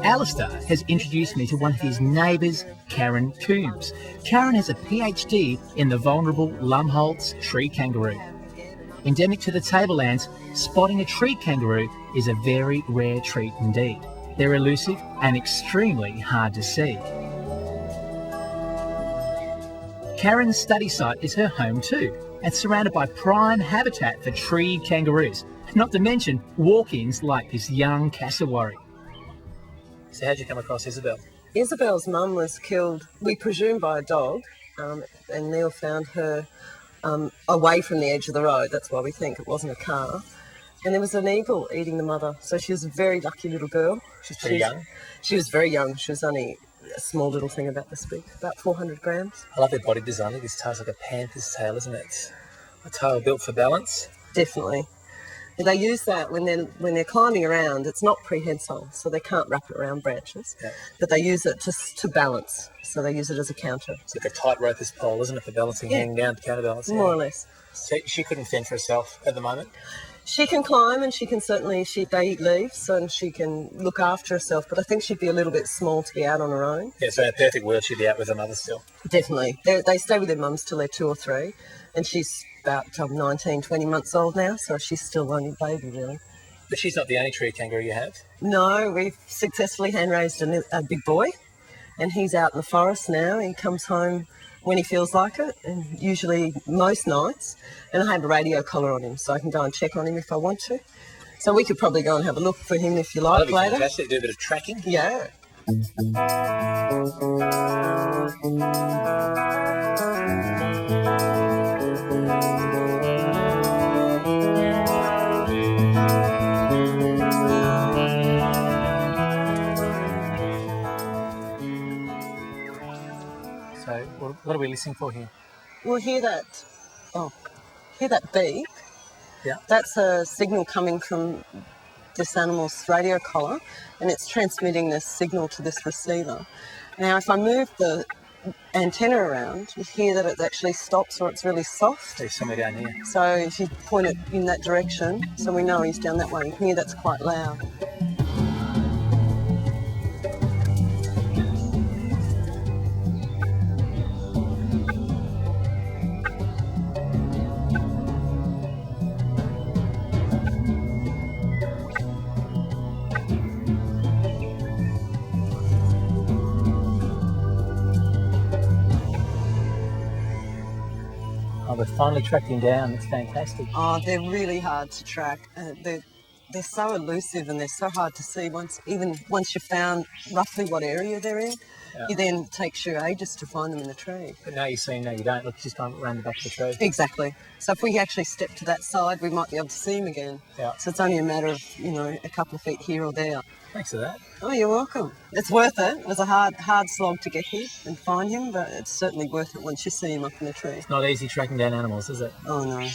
Alistair has introduced me to one of his neighbours, Karen Coombs. Karen has a PhD in the vulnerable Lumholtz tree kangaroo. Endemic to the tablelands, spotting a tree kangaroo is a very rare treat indeed. They're elusive and extremely hard to see. Karen's study site is her home too, and surrounded by prime habitat for tree kangaroos, not to mention walk-ins like this young cassowary. So how'd you come across Isabel? Isabel's mum was killed, we presume, by a dog, and Neil found her away from the edge of the road. That's why we think it wasn't a car. And there was an eagle eating the mother. So she was a very lucky little girl. She's pretty young. She was very young. She was only a small little thing about this big, about 400 grams. I love their body design. This tail's like a panther's tail, isn't it? It's a tail built for balance. Definitely. They use that when they're climbing around. It's not prehensile, so they can't wrap it around branches. Yeah. But they use it to balance. So they use it as a counter. It's like a tight roper's pole, isn't it, for balancing, hanging down to counterbalance? More or less. So she couldn't fend for herself at the moment? She can climb, and she can certainly, they eat leaves, and she can look after herself, but I think she'd be a little bit small to be out on her own. Yeah, so in a perfect world, she'd be out with her mother still? Definitely. They stay with their mums till they're 2 or 3, and she's about 19, 20 months old now, so she's still only a baby, really. But she's not the only tree kangaroo you have? No, we've successfully hand-raised a big boy, and he's out in the forest now. He comes home when he feels like it, and usually most nights, and I have a radio collar on him, so I can go and check on him if I want to. So we could probably go and have a look for him if you like later. That'd be fantastic. Do a bit of tracking. Yeah. So what are we listening for here? We'll hear that beep. Yeah. That's a signal coming from this animal's radio collar, and it's transmitting this signal to this receiver. Now, if I move the antenna around, you hear that it actually stops, or it's really soft. There's somewhere down here. So if you point it in that direction, so we know he's down that way, you can hear that's quite loud. Oh, we've finally tracked him down. It's fantastic. Oh, they're really hard to track. They're so elusive, and they're so hard to see. Once you've found roughly what area they're in, it then takes you ages to find them in the tree. But now you see, now you don't. Look, you just can't run the back of the tree. Exactly. So if we actually step to that side, we might be able to see him again. Yeah. So it's only a matter of, a couple of feet here or there. Thanks for that. Oh, you're welcome. It's worth it. It was a hard slog to get here and find him, but it's certainly worth it once you see him up in the tree. It's not easy tracking down animals, is it? Oh, no.